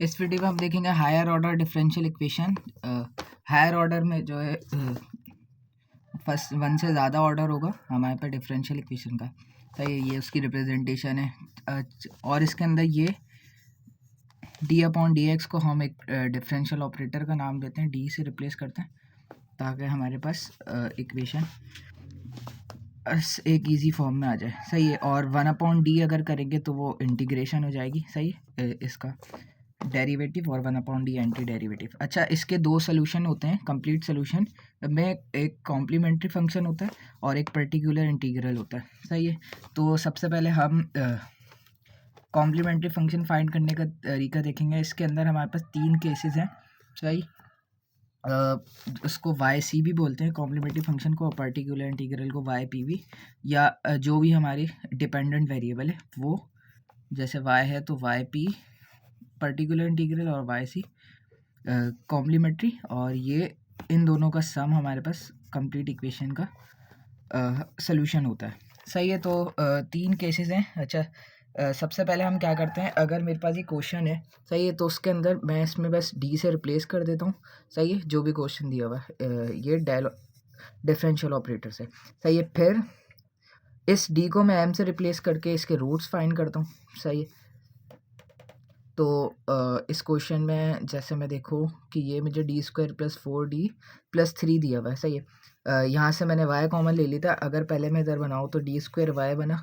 इस वीडियो में हम देखेंगे higher order differential equation. Higher order में जो है फर्स्ट वन से ज़्यादा ऑर्डर होगा हमारे पास डिफरेंशियल इक्वेशन का। तो ये उसकी रिप्रेजेंटेशन है। और इसके अंदर ये d/dx को हम एक डिफरेंशियल ऑपरेटर का नाम देते हैं, d से रिप्लेस करते हैं ताकि हमारे पास इक्वेशन एक इजी फॉर्म में आ जाए। सही है। और 1/d अगर करेंगे तो वो इंटीग्रेशन हो जाएगी। सही है। इसका डेरिवेटिव और 1/d एंटी डेरिवेटिव। अच्छा, इसके दो सोल्यूशन होते हैं। कंप्लीट सोल्यूशन में एक कॉम्प्लीमेंट्री फंक्शन होता है और एक पर्टिकुलर इंटीग्रल होता है। सही है। तो सबसे पहले हम कॉम्प्लीमेंट्री फंक्शन फाइंड करने का तरीका देखेंगे। इसके अंदर हमारे पास तीन केसेस हैं। सही। उसको वाई सी भी बोलते हैं कॉम्प्लीमेंट्री फंक्शन को, और पर्टिकुलर इंटीग्रल को वाई पी भी, या जो भी हमारी डिपेंडेंट वेरिएबल है वो, जैसे वाई है तो वाई पी पर्टिकुलर इंटीग्रल और वाई सी कॉम्प्लीमेंट्री, और ये इन दोनों का सम हमारे पास कंप्लीट इक्वेशन का सॉल्यूशन होता है। सही है। तो तीन केसेस हैं। अच्छा, सबसे पहले हम क्या करते हैं, अगर मेरे पास ये क्वेश्चन है, सही है, तो उसके अंदर मैं इसमें बस डी से रिप्लेस कर देता हूँ। सही है, जो भी क्वेश्चन दिया हुआ है ये डिफरेंशियल ऑपरेटर से। सही है। फिर इस डी को मैं एम से रिप्लेस करके इसके रूट्स फाइंड करता हूँ। सही है। तो इस क्वेश्चन में जैसे मैं देखूँ कि ये मुझे d² + 4d + 3 दिया हुआ है। सही है। यहाँ से मैंने y कॉमन ले ली था। अगर पहले मैं इधर बनाऊँ तो d² y बना।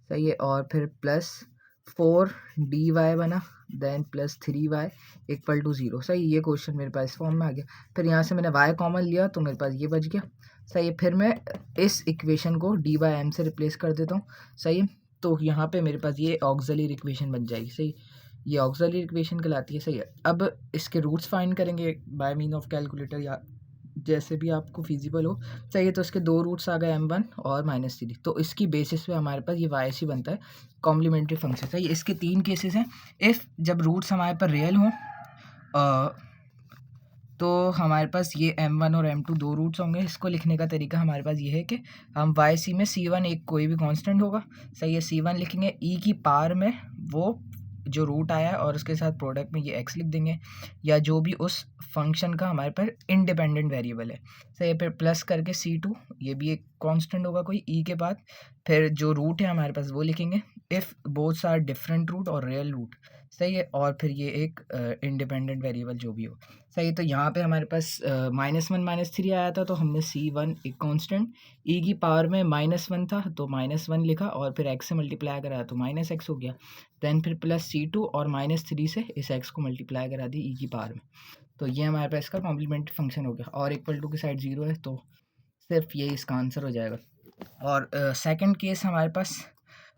सही है। और फिर +4dy बना, देन +3y = 0। सही, ये क्वेश्चन मेरे पास इस फॉर्म में आ गया। फिर यहाँ से मैंने y कॉमन लिया तो मेरे पास ये बच गया। सही है। फिर मैं इस इक्वेशन को d/m से रिप्लेस कर देता हूँ। सही है। तो यहाँ पे मेरे पास ये ऑक्सिलरी इक्वेशन बन जाएगी। सही, ये ऑक्सिलरी इक्वेशन कहलाती है। सही है। अब इसके रूट्स फाइंड करेंगे बाय मीन ऑफ कैलकुलेटर या जैसे भी आपको फिजिबल हो। सही है। तो इसके दो रूट्स आ गए m1 और -3। तो इसकी बेसिस पे हमारे पास ये वाई सी बनता है कॉम्प्लीमेंट्री फंक्शन। सही है। इसके तीन केसेस हैं। इफ़ जब रूट्स हमारे पास रियल हों तो हमारे पास ये m1 और m2 दो रूट्स होंगे। इसको लिखने का तरीका हमारे पास ये है कि हम वाई सी में c1 एक कोई भी कांस्टेंट होगा। सही है, c1 लिखेंगे, e की पावर में वो जो रूट आया है और उसके साथ प्रोडक्ट में ये x लिख देंगे, या जो भी उस फंक्शन का हमारे पास इंडिपेंडेंट वेरिएबल है। सही है। फिर प्लस करके c2, ये भी एक कांस्टेंट होगा कोई e के बाद। फिर जो रूट है हमारे पास वो लिखेंगे, इफ़ बोथ्स आर डिफरेंट रूट और रियल रूट। सही है। और फिर ये एक इंडिपेंडेंट वेरिएबल जो भी हो। सही है। तो यहाँ पे हमारे पास -1 -3 आया था, तो हमने c1 एक कांस्टेंट, e की पावर में -1 था तो -1 लिखा, और फिर x से मल्टीप्लाई कराया तो -x हो गया। देन फिर +c2 और -3 से इस x को मल्टीप्लाई करा दी e की पावर में। तो ये हमारे पास इसका कॉम्प्लीमेंट्री फंक्शन हो गया। और = की साइड 0 है तो सिर्फ ये इसका आंसर हो जाएगा। और सेकंड केस हमारे पास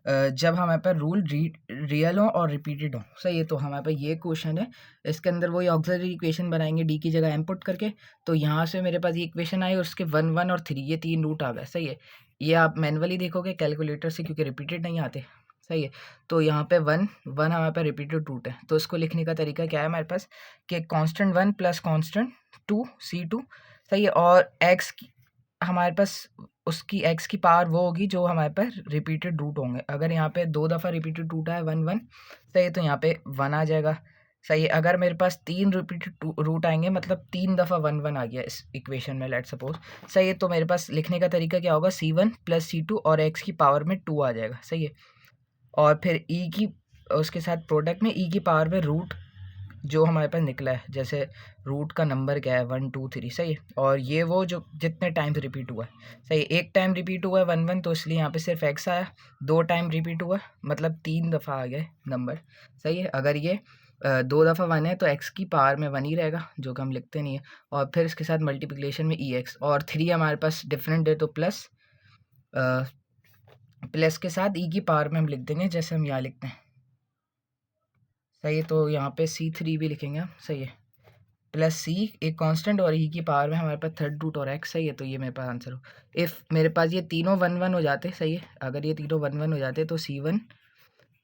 जब हमारे पास रूल रियल हो और रिपीटेड हो। सही है। तो हमारे पास ये क्वेश्चन है, इसके अंदर वही ऑक्सिलरी इक्वेशन बनाएंगे डी की जगह इनपुट करके। तो यहाँ से मेरे पास ये इक्वेशन आई और उसके 1 1 और 3 ये तीन रूट आ गए। सही है। ये आप मैनुअली देखोगे कैलकुलेटर से, क्योंकि रिपीटेड नहीं आते। सही है। तो यहाँ पे 1 1 हमारे पास रिपीटेड रूट है। तो इसको लिखने का तरीका क्या है हमारे पास कि कांस्टेंट 1 + कांस्टेंट 2 c2। सही है। और x हमारे पास उसकी x की पावर वो होगी जो हमारे पास रिपीटेड रूट होंगे। अगर यहाँ पे 2 दफ़ा रिपीटेड रूट है 1 1, सही है, तो यहाँ पे 1 आ जाएगा। सही है। अगर मेरे पास 3 रिपीटेड रूट आएंगे, मतलब 3 दफ़ा 1 1 आ गया इस इक्वेशन में, लेट्स सपोज। सही है। तो मेरे पास लिखने का तरीका क्या होगा, c1 + c2 और x की पावर में 2 आ जाएगा। सही है। और फिर e की उसके साथ प्रोडक्ट में e की पावर में रूट जो हमारे पास निकला है, जैसे रूट का नंबर क्या है 1 2 3। सही है। और ये वो जो जितने टाइम्स रिपीट हुआ है। सही है। एक टाइम रिपीट हुआ है 1 1, तो इसलिए यहाँ पे सिर्फ x आया। 2 टाइम रिपीट हुआ मतलब 3 दफ़ा आ गए नंबर। सही है। अगर ये 2 दफ़ा 1 है तो x की पावर में 1 ही रहेगा, जो कि हम लिखते नहीं है। और फिर इसके साथ मल्टीप्लिकेशन में ex, और 3 हमारे पास डिफरेंट है तो प्लस के साथ e की पावर में हम लिख देंगे जैसे हम यहाँ लिखते हैं। सही है। तो यहाँ पे c3 भी लिखेंगे हम। सही है। +c एक कांस्टेंट और e की पावर में हमारे पास थर्ड रूट और x। सही है। तो ये मेरे पास आंसर हो। इफ़ मेरे पास ये तीनों 1 1 हो जाते। सही है। अगर ये तीनों 1 1 हो जाते तो c1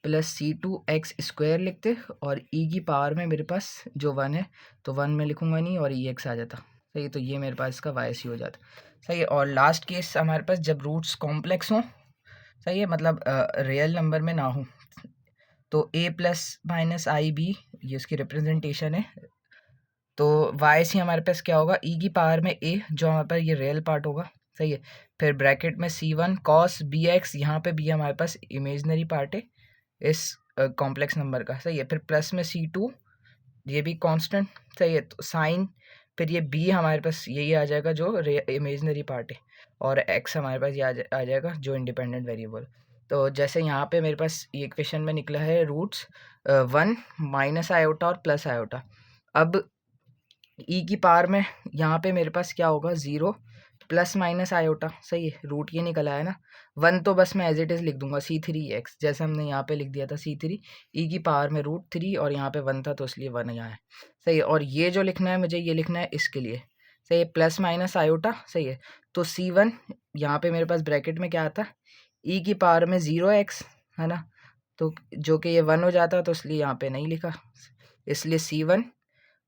+ c2 x² लिखते, और e की पावर में मेरे पास जो 1 है तो 1 में लिखूंगा नहीं और ex आ जाता। सही है। तो ये मेरे पास इसका YC हो जाता। सही है। और लास्ट केस हमारे पास जब रूट्स कॉम्प्लेक्स हों। सही है। मतलब रियल नंबर में ना हो, तो a + -ib ये इसकी रिप्रेजेंटेशन है। तो वाई सी हमारे पास क्या होगा, ई की पावर में ए, जो हमारे पास ये रियल पार्ट होगा, सही है। फिर ब्रैकेट में C1 कॉस बी एक्स, यहाँ पे बी हमारे पास इमेजनरी पार्ट है इस कॉम्प्लेक्स नंबर का, सही है। फिर प्लस में C2, ये भी कांस्टेंट, सही है। तो साइन, फिर ये बी हमारे पास यही आ जाएगा जो इमेजनरी पार्ट है, और एक्स हमारे पास ये आ जाएगा जो इंडिपेंडेंट वेरिएबल। तो जैसे यहाँ पे मेरे पास ये इक्वेशन में निकला है रूट्स 1 माइनस आयोटा और प्लस आयोटा। अब ई की पावर में यहाँ पे मेरे पास क्या होगा, 0 प्लस माइनस आयोटा, सही है। रूट ये निकल आया ना, 1 तो बस मैं एज इट इज़ लिख दूंगा C3x, जैसे हमने यहाँ पे लिख दिया था C3 ई की पावर में √3, और यहाँ पे 1 था तो इसलिए 1 यहाँ है, सही है। और ये जो लिखना है मुझे, ये लिखना है इसके लिए, सही है, प्लस माइनस आयोटा, सही है। तो C1 यहाँ पे मेरे पास ब्रैकेट में क्या आता है, ई की पावर में 0x है ना, तो जो कि ये 1 हो जाता, तो इसलिए यहाँ पे नहीं लिखा, इसलिए C1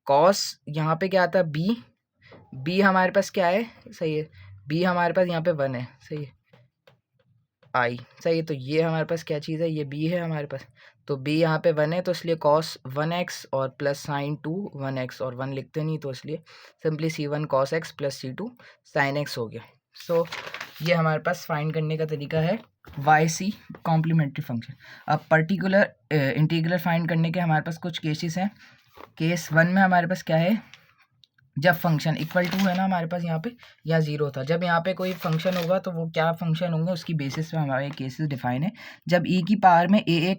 कॉस, यहाँ पे क्या आता है बी हमारे पास क्या है, सही है, बी हमारे पास यहाँ पे 1 है, सही है, आई, सही है। तो ये हमारे पास क्या चीज़ है, ये बी है हमारे पास, तो बी यहाँ पे 1 है, तो इसलिए कॉस 1x और प्लस साइन 2 1x, और 1 लिखते नहीं तो इसलिए simply C1 cos x plus C2 sine x हो गया। सो ये हमारे पास फाइंड करने का तरीका है वाई सी कॉम्प्लीमेंट्री फंक्शन। अब पर्टिकुलर इंटीग्रल फाइंड करने के हमारे पास कुछ केसेस हैं। केस 1 में हमारे पास क्या है, जब फंक्शन इक्वल टू है ना हमारे पास यहाँ पे, या 0 था, जब यहाँ पे कोई फंक्शन होगा तो वो क्या फंक्शन होंगे उसकी बेसिस पे हमारे केसेस डिफाइन है। जब ई की पावर में ए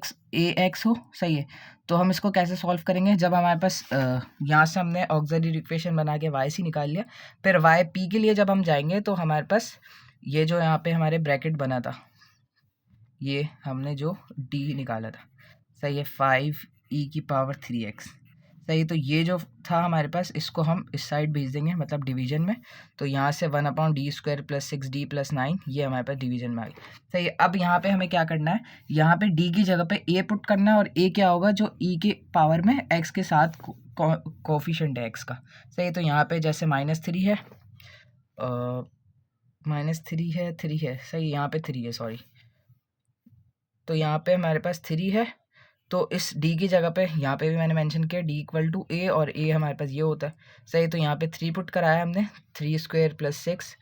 एक्स हो, सही है, तो हम इसको कैसे सॉल्व करेंगे, जब हमारे पास यहाँ से हमने ऑक्सिलरी इक्वेशन बना के वाई सी निकाल लिया, फिर वाई पी के लिए जब हम जाएंगे तो हमारे पास ये जो यहाँ पे हमारे ब्रैकेट बना था, ये हमने जो डी निकाला था, सही है, 5e की पावर 3x, सही। तो ये जो था हमारे पास, इसको हम इस साइड भेज देंगे, मतलब डिवीजन में, तो यहाँ से 1/d² प्लस 6d प्लस 9, ये हमारे पास डिवीजन में आ गया, सही है। अब यहाँ पे हमें क्या करना है, यहाँ पे d की जगह पे a पुट करना है, और a क्या होगा, जो e के पावर में x के साथ कोफिशिएंट है x का, सही। तो यहाँ पे जैसे -3 है, -3 है, सही, यहाँ पे 3 है, सॉरी, तो यहाँ पे हमारे पास 3 है, तो इस d की जगह पे यहाँ पे भी मैंने मेंशन किया d = a, और a हमारे पास ये होता है, सही। तो यहाँ पे 3 पुट कराया हमने, 3² प्लस 6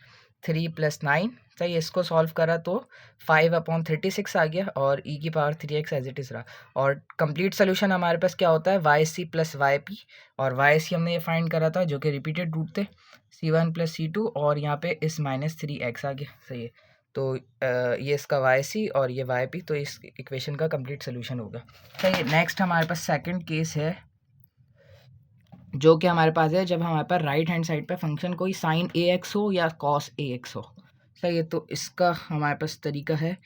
3 प्लस 9, सही। इसको सॉल्व करा तो 5/36 आ गया, और e की power 3x as it is रहा। और कंप्लीट सोल्यूशन हमारे पास क्या होता है, yc प्लस yp, और yc हमने ये फाइंड करा था जो कि रिपीटेड रूट थे, C1 प्लस C2, और यहाँ पे इस -3x आ गया, सही है। तो ये इसका yc और ये yp, तो इस इक्वेशन का कंप्लीट सोल्यूशन होगा, सही है। नेक्स्ट हमारे पास सेकंड केस है, जो कि हमारे पास है जब हमारे पास राइट हैंड साइड पे फंक्शन कोई साइन ax हो या कॉस ax हो, सही है। तो इसका हमारे पास तरीका है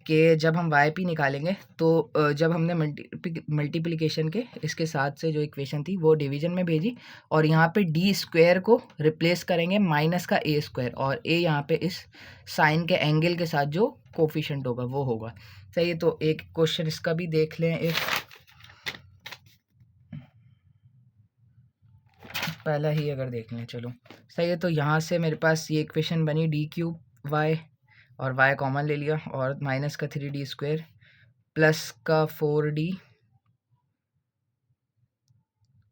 कि जब हम yp निकालेंगे तो जब हमने मल्टीप्लिकेशन के इसके साथ से जो इक्वेशन थी वो डिवीजन में भेजी, और यहाँ पे d² को रिप्लेस करेंगे माइनस का a², और a यहाँ पे इस साइन के एंगल के साथ जो कोफिशिएंट होगा वो होगा, सही है। तो एक क्वेश्चन इसका भी देख लें, एक पहला ही अगर देख लें, चलो, सही है। तो यहाँ से मेरे पास ये इक्वेशन बनी d³ y, और y कॉमन ले लिया, और माइनस का 3d² प्लस का 4d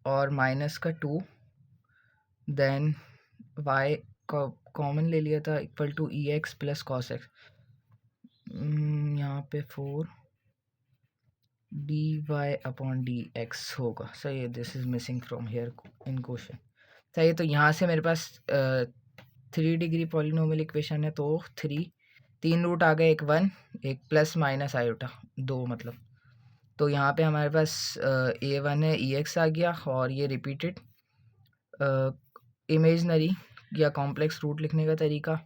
और माइनस का 2, देन y कॉमन ले लिया था, equal to ex plus cos x, यहाँ पे 4dy/dx होगा, सही है। This is missing from here in question, सही है। तो यहाँ से मेरे पास 3 डिग्री पॉलिनोमियल इक्वेशन है, तो 3 रूट आ गए, एक 1, एक प्लस माइनस आयोटा 2, मतलब, तो यहाँ पे हमारे पास a1 है, ex आ गया, और ये रिपीटेड इमेजनरी या कॉम्प्लेक्स रूट लिखने का तरीका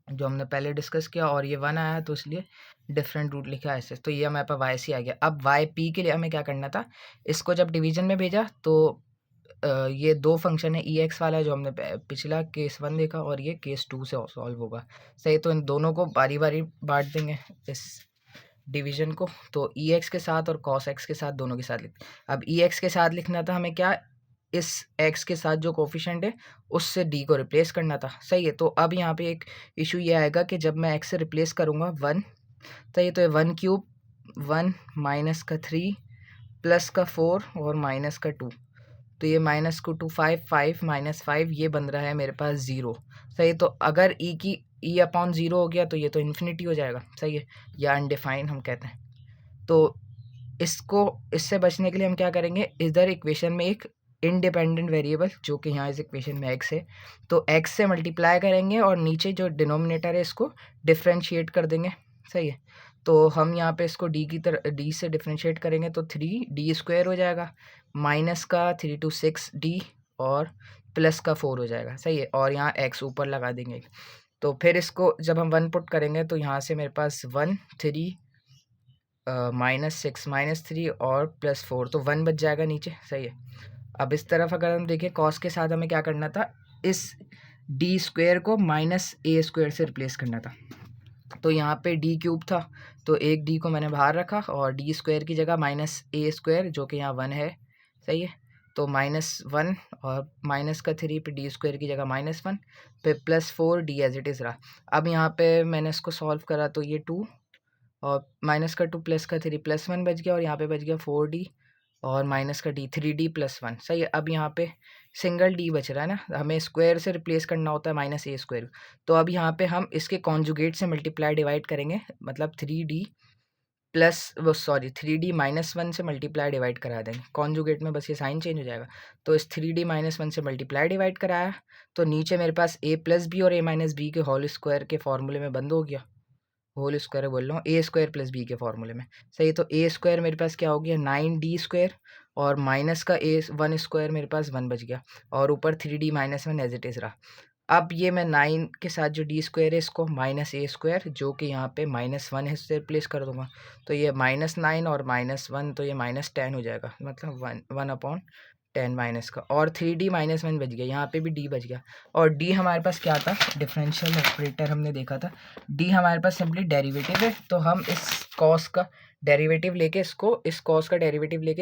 जो हमने पहले डिस्कस किया, और ये 1 आया तो इसलिए डिफरेंट रूट लिखा ऐसे, तो ये हमारे पास वाई सी आ गया। अब वाई पी के लिए हमें क्या करना था, इसको जब डिवीजन में भेजा तो ये दो फंक्शन है, ex वाला जो हमने पिछला केस 1 देखा, और ये केस 2 से सॉल्व होगा, सही। तो इन दोनों को बारी बारी बांट देंगे इस डिवीजन को, तो ex के साथ और cos x के साथ, दोनों के साथ लिख। अब ex के साथ लिखना था हमें क्या, इस x के साथ जो कोफिशिएंट है उससे d को रिप्लेस करना था, सही है। तो अब यहाँ पे एक इशू ये आएगा कि जब मैं x से रिप्लेस करूँगा 1, सही है, तो 1³ 1 माइनस का 3 प्लस का 4 और माइनस का 2, तो ये माइनस को 2 5 5 माइनस 5, ये बन रहा है मेरे पास 0। सही, तो अगर ई की ई अपॉन 0 हो गया तो ये तो इन्फिनिटी हो जाएगा। सही है, या अनडिफाइन हम कहते हैं। तो इसको, इससे बचने के लिए हम क्या करेंगे, इधर इक्वेशन में एक इंडिपेंडेंट वेरिएबल जो कि यहाँ इस इक्वेशन में x है, तो x से मल्टीप्लाई करेंगे और नीचे जो डिनोमिनेटर है इसको डिफ्रेंशिएट कर देंगे। सही है, तो हम यहाँ पे इसको d की तरह d से डिफ्रेंशिएट करेंगे तो 3d² हो जाएगा, माइनस का 3 to 6d और प्लस का 4 हो जाएगा। सही है, और यहाँ x ऊपर लगा देंगे। तो फिर इसको जब हम 1 पुट करेंगे तो यहाँ से मेरे पास 1 3 -6 -3 और +4, तो 1 बच जाएगा नीचे। सही है, अब इस तरफ अगर हम देखें कॉस के साथ हमें क्या करना था, इस d² को -a² से रिप्लेस करना था। तो यहाँ पे d³ था, तो एक d को मैंने बाहर रखा और d² की जगह -a² जो कि यहाँ 1 है। सही है, तो -1 और माइनस का 3 पे d² की जगह -1 पे +4d एज इट इज़ रहा। अब यहाँ पे मैंने इसको सॉल्व करा तो ये 2 और माइनस का 2 प्लस का 3 +1 बच गया, और यहाँ पे बच गया 4d और माइनस का d 3d +1। सही है, अब यहाँ पे सिंगल d बच रहा है ना, हमें स्क्वायर से रिप्लेस करना होता है -a²। तो अब यहाँ पे हम इसके कॉन्जुगेट से मल्टीप्लाई डिवाइड करेंगे, मतलब 3d -1 से मल्टीप्लाई डिवाइड करा देंगे। कॉन्जुगेट में बस ये साइन चेंज हो जाएगा। तो इस 3d -1 से मल्टीप्लाई डिवाइड कराया तो नीचे मेरे पास a+b और a-b के होल स्क्वायर के फॉर्मूले में बंद हो गया। होल स्क्वायर बोल रहा हूँ, a² + b के फॉर्मूले में। सही, तो a² मेरे पास क्या हो गया 9d² और माइनस का a1² मेरे पास 1 बच गया, और ऊपर 3d -1 एज इट इज़ रहा। अब ये मैं 9 के साथ जो d² है इसको -a² जो कि यहाँ पे -1 है इससे रिप्लेस कर दूंगा, तो ये -9 और -1 तो ये -10 हो जाएगा, मतलब 1/10 माइनस का, और 3d -1 बच गया, यहाँ पे भी d बच गया। और d हमारे पास क्या था, डिफरेंशियल ऑपरेटर हमने देखा था, d हमारे पास सिंपली डेरिवेटिव है। तो हम इस कॉस का डेरिवेटिव लेके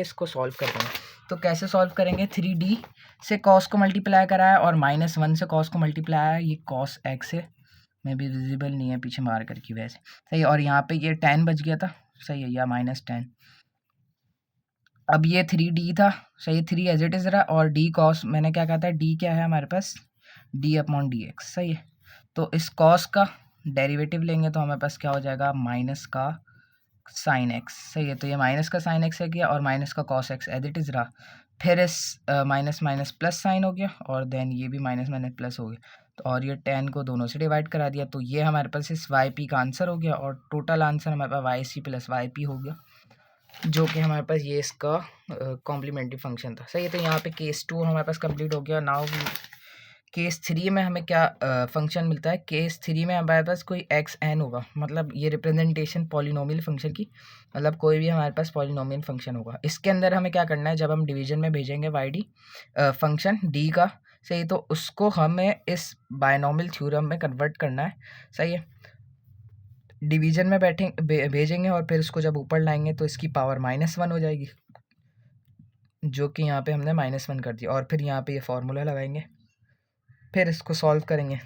इसको सॉल्व कर देंगे। तो कैसे सॉल्व करेंगे, 3d से कॉस को मल्टीप्लाई कराया और -1 से कॉस को मल्टीप्लाई आया, ये कॉस x है, में भी विजिबल नहीं है पीछे मार कर की वजह से। सही है, और यहाँ पे ये 10 बच गया था। सही है, या -10। अब ये 3d था। सही, 3 एज इट इज़ रहा, और d कॉस मैंने क्या कहा था, d क्या है हमारे पास d/dx। सही है, तो इस कॉस का डेरिवेटिव लेंगे तो हमारे पास क्या हो जाएगा, माइनस का साइन x। सही है, तो ये माइनस का साइन x है गया और माइनस का cos x as it is रहा। फिर इस माइनस माइनस प्लस साइन हो गया, और देन ये भी माइनस माइनस प्लस हो गया, तो और ये 10 को दोनों से डिवाइड करा दिया, तो ये हमारे पास इस yp का आंसर हो गया, और टोटल आंसर हमारे पास yc + yp हो गया, जो कि हमारे पास ये इसका कॉम्प्लीमेंट्री फंक्शन था। सही है, तो यहाँ पे केस 2 हमारे पास कंप्लीट हो गया। नाउ केस 3 में हमें क्या फंक्शन मिलता है, केस 3 में हमारे पास कोई xn होगा, मतलब ये रिप्रेजेंटेशन पॉलिनोमियल फंक्शन की, मतलब कोई भी हमारे पास पॉलिनोमियल फंक्शन होगा। इसके अंदर हमें क्या करना है, जब हम डिवीजन में भेजेंगे yd फंक्शन d का, सही, तो उसको हमें इस बायनोमियल थ्योरम में कन्वर्ट करना है। सही है, डिवीजन में भेजेंगे और फिर उसको जब ऊपर लाएंगे तो इसकी पावर -1 हो जाएगी, जो कि यहाँ पे हमने -1 कर दिया, और फिर यहाँ पे ये फार्मूला लगाएंगे, फिर इसको सॉल्व करेंगे।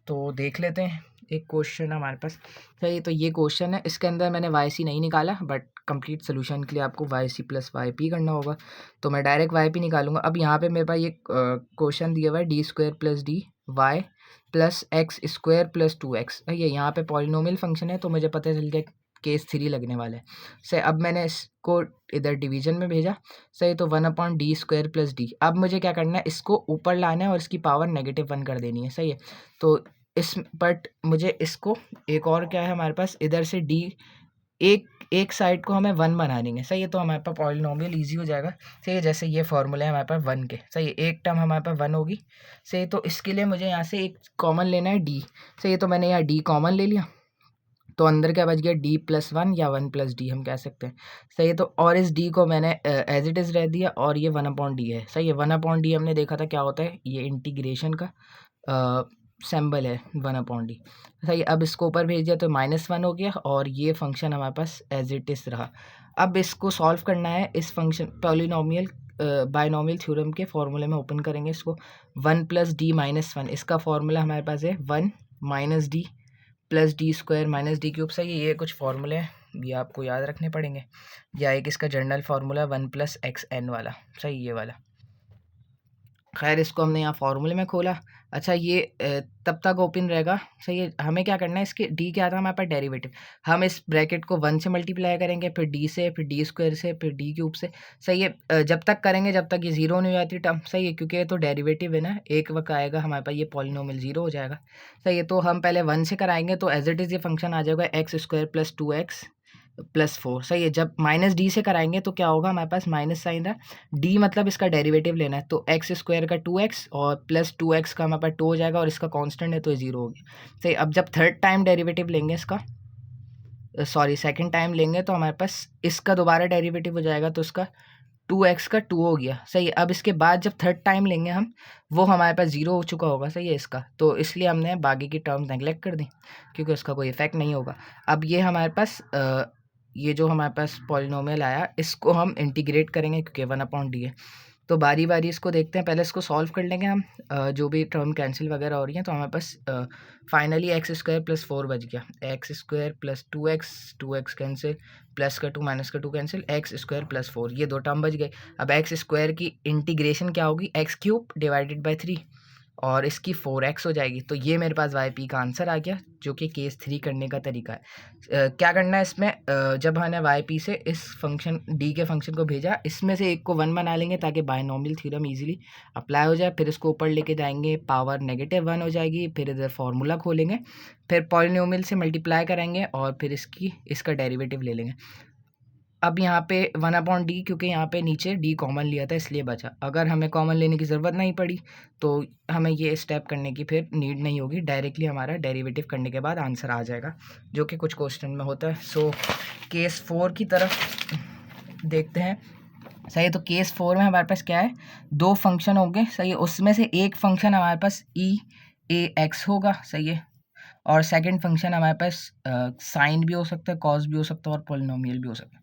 तो देख लेते हैं, एक क्वेश्चन हमारे पास। सही, तो ये क्वेश्चन है, इसके अंदर मैंने yc नहीं निकाला, बट कंप्लीट सोल्यूशन के लिए आपको yc + yp करना होगा, तो मैं डायरेक्ट yp निकालूंगा। अब यहाँ पे मेरे पास ये क्वेश्चन दिया हुआ है d² + d y + x² + 2x। ये यहाँ पे पॉलिनोमियल फंक्शन है, तो मुझे पता चल गया केस 3 लगने वाले हैं। सही, अब मैंने इसको इधर डिवीजन में भेजा। सही, तो 1/d² + d। अब मुझे क्या करना है, इसको ऊपर लाना है और इसकी पावर -1 कर देनी है। सही है, तो इस बट मुझे इसको एक और क्या है हमारे पास, इधर से d एक साइड को हमें 1 बना देंगे। सही है, तो हमारे पास पॉलिनोमियल ईजी हो जाएगा। सही है, जैसे ये फॉर्मूला है हमारे पास 1 के। सही है, एक टर्म हमारे पास 1 होगी। सही है, तो इसके लिए मुझे यहाँ से एक कॉमन लेना है d। सही है, तो मैंने यहाँ d कॉमन ले लिया, तो अंदर क्या बच गया d + 1 या 1 + d हम कह सकते हैं। सही है, तो और इस d को मैंने एज इट इज़ रह दिया, और ये 1/d है। सही है, 1/d हमने देखा था क्या होता है, ये इंटीग्रेशन का सिंबल है 1/d। सही, अब इसको ऊपर भेज दिया तो -1 हो गया, और ये फंक्शन हमारे पास एज इट इज़ रहा। अब इसको सॉल्व करना है, इस फंक्शन पॉलिनोमियल बायनोमियल थ्योरम के फॉर्मूले में ओपन करेंगे इसको। 1 + d - 1, इसका फॉर्मूला हमारे पास है 1 - d + d² - d³। सही है, ये कुछ फॉर्मूले हैं, ये आपको याद रखने पड़ेंगे, या एक इसका जनरल फार्मूला 1+xn वाला, सही ये वाला। खैर इसको हमने यहाँ फार्मूले में खोला। अच्छा ये तब तक ओपन रहेगा, सही है। हमें क्या करना है, इसके डी क्या था हमारे पास डेरिवेटिव, हम इस ब्रैकेट को 1 से मल्टीप्लाई करेंगे, फिर डी से, फिर डी स्क्वायर से, फिर डी क्यूब से, सही है। जब तक करेंगे जब तक ये जीरो नहीं हो जाती टर्म, सही है, क्योंकि ये तो डेरिवेटिव है ना, एक वक्त आएगा हमारे पास ये पॉलिनोमियल जीरो हो जाएगा, सही है। तो हम पहले 1 से कराएंगे तो एज इट इज़ ये फंक्शन आ जाएगा x² + 2x + 4, सही है। जब माइनस डी से कराएंगे तो क्या होगा, हमारे पास माइनस साइन है, डी मतलब इसका डेरिवेटिव लेना है, तो x² का 2x और +2x का हमारे पास 2 हो जाएगा, और इसका कांस्टेंट है तो ये 0 हो गया, सही। अब जब थर्ड टाइम डेरिवेटिव लेंगे इसका, सॉरी सेकंड टाइम लेंगे, तो हमारे पास इसका दोबारा डेरिवेटिव हो जाएगा, तो इसका 2x का 2 हो गया, सही है। अब इसके बाद जब थर्ड टाइम लेंगे हम, वो हमारे पास 0 हो चुका होगा, सही है इसका, तो इसलिए हमने बाकी की टर्म नेगलेक्ट कर दी, क्योंकि उसका कोई इफेक्ट नहीं होगा। अब ये हमारे पास ये जो हमारे पास पॉलिनोमियल आया, इसको हम इंटीग्रेट करेंगे क्योंकि 1/d है। तो बारी बारी इसको देखते हैं, पहले इसको सॉल्व कर लेंगे हम, जो भी टर्म कैंसिल वगैरह हो रही हैं, तो हमारे पास फाइनली x² + 4 बच गया, x² + 2x, 2x cancel, plus का 2 माइनस का 2 कैंसिल, x² + 4, ये दो टर्म बच गए। अब x² की इंटीग्रेशन क्या होगी, x³ / 3, और इसकी 4x हो जाएगी। तो ये मेरे पास YP का आंसर आ गया, जो कि केस 3 करने का तरीका है। क्या करना है इसमें, जब हमने YP से इस फंक्शन D के फंक्शन को भेजा, इसमें से एक को 1 बना लेंगे ताकि बायनोमियल थ्योरम इजीली अप्लाई हो जाए। फिर इसको ऊपर लेके जाएंगे, पावर -1 हो जाएगी, फिर इधर फार्मूला खोलेंगे, फिर पॉलिनोमियल से मल्टीप्लाई करेंगे, और फिर इसका डेरिवेटिव ले लेंगे। अब यहाँ पे 1/d, क्योंकि यहाँ पे नीचे d कॉमन लिया था इसलिए बचा, अगर हमें कॉमन लेने की ज़रूरत नहीं पड़ी तो हमें ये स्टेप करने की फिर नीड नहीं होगी, डायरेक्टली हमारा डेरिवेटिव करने के बाद आंसर आ जाएगा, जो कि कुछ क्वेश्चन में होता है। सो केस 4 की तरफ देखते हैं, सही है। तो केस 4 में हमारे पास क्या है, दो फंक्शन होंगे, सही है। उसमें से एक फंक्शन हमारे पास EAX होगा, सही है, और सेकंड फंक्शन हमारे पास साइन भी हो सकता है, कॉस भी हो सकता है, और पॉलिनोमियल भी हो सकता है।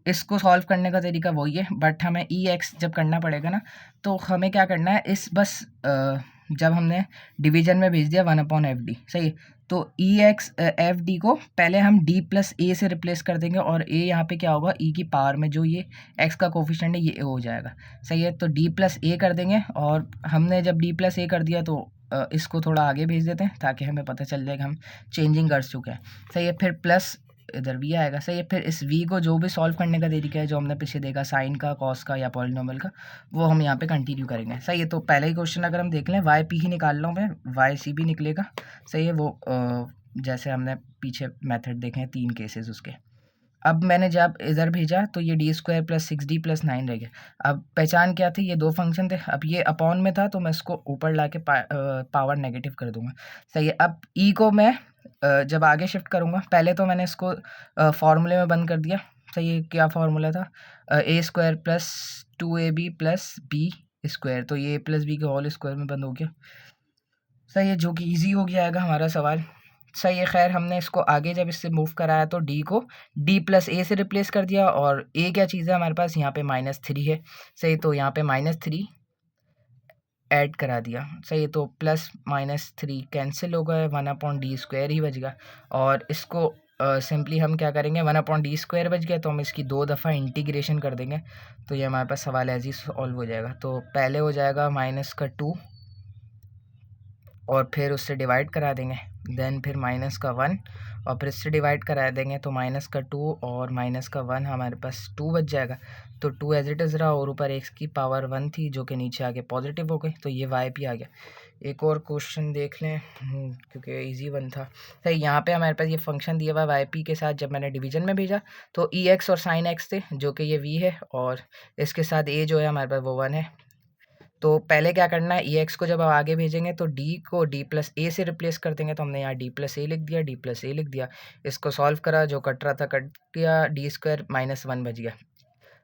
इसको सॉल्व करने का तरीका वही है, बट हमें EX जब करना पड़ेगा ना, तो हमें क्या करना है, इस बस जब हमने डिवीजन में भेज दिया 1/FD, सही है, तो EX FD को पहले हम D + A से रिप्लेस कर देंगे, और A यहाँ पे क्या होगा, E की पावर में जो ये X का कोफिशिएंट है ये A हो जाएगा, सही है। तो D + A कर देंगे, और हमने जब D + A कर दिया तो इसको थोड़ा आगे भेज देते हैं ताकि हमें पता चल जाए कि हम चेंजिंग कर चुके हैं, सही है। फिर प्लस इधर भी आएगा, सही है। फिर इस v को जो भी सॉल्व करने का तरीका है, जो हमने पीछे देखा साइन का, कॉस का या पॉलिनोमियल का, वो हम यहाँ पे कंटिन्यू करेंगे, सही है। तो पहले ही क्वेश्चन अगर हम देख लें, YP ही निकाल रहा हूँ मैं, YC भी निकलेगा, सही है। वो जैसे हमने पीछे मेथड देखे हैं 3 केसेस उसके। अब मैंने जब इधर भेजा तो ये d² + 6d + 9 रह गया। अब पहचान क्या थी, ये दो फंक्शन थे, अब ये अपॉन में था तो मैं इसको ऊपर ला के पावर नेगेटिव कर दूंगा, सही है। अब E को मैं जब आगे शिफ्ट करूँगा, पहले तो मैंने इसको फार्मूले में बंद कर दिया, सही है। क्या फार्मूला था, A² + 2AB + B², तो ये A + B के होल स्क्वायर में बंद हो गया, सही है, जो कि ईजी हो गया आएगा हमारा सवाल, सही है। खैर हमने इसको आगे जब इससे मूव कराया तो D को D + A से रिप्लेस कर दिया, और A क्या चीज़ है हमारे पास, यहाँ पे -3 है, सही, तो यहाँ पे -3 ऐड करा दिया, सही है। तो +-3 कैंसिल हो गए, 1/d² ही बच गया, और इसको सिंपली हम क्या करेंगे, 1/d² बच गया तो हम इसकी 2 दफ़ा इंटीग्रेशन कर देंगे, तो ये हमारे पास सवाल ऐसे ही सॉल्व हो जाएगा। तो पहले हो जाएगा -2, और फिर उससे डिवाइड करा देंगे, देन फिर -1, और फिर इससे डिवाइड करा देंगे, तो -2 और -1 हमारे पास 2 बच जाएगा। तो 2 एज इट इज़ रहा, और ऊपर x की पावर 1 थी जो कि नीचे आके पॉजिटिव हो गई, तो ये YP आ गया। एक और क्वेश्चन देख लें, क्योंकि इजी वन था, सही। यहाँ पे हमारे पास ये फंक्शन दिया हुआ YP के साथ, जब मैंने डिवीजन में भेजा तो EX और sin x थे, जो कि ये V है, और इसके साथ A जो है हमारे पास वो 1 है। तो पहले क्या करना है, EX को जब आप आगे भेजेंगे तो D को D + A से रिप्लेस कर देंगे, तो हमने यहाँ D + A लिख दिया, D + A लिख दिया, इसको सॉल्व करा, जो कट रहा था कट गया, D² -1 बच गया।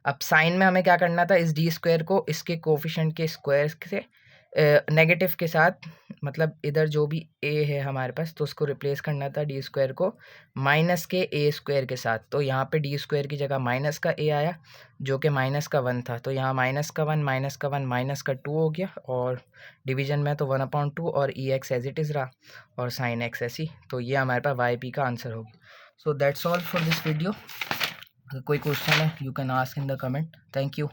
अब साइन में हमें क्या करना था, इस D² को इसके कोफिशिएंट के स्क्वायर से नेगेटिव के साथ, मतलब इधर जो भी A है हमारे पास, तो उसको रिप्लेस करना था D² को माइनस के A² के साथ, तो यहाँ पे D² की जगह माइनस का A आया, जो कि -1 था, तो यहाँ -1 -1 -2 हो गया, और डिवीजन में तो 1/2, और EX एज इट इज़ रहा, और sin x ऐसी, तो ये हमारे पास YP का आंसर होगा। So that's all for this video. कोई क्वेश्चन है you can ask in the comment. Thank you.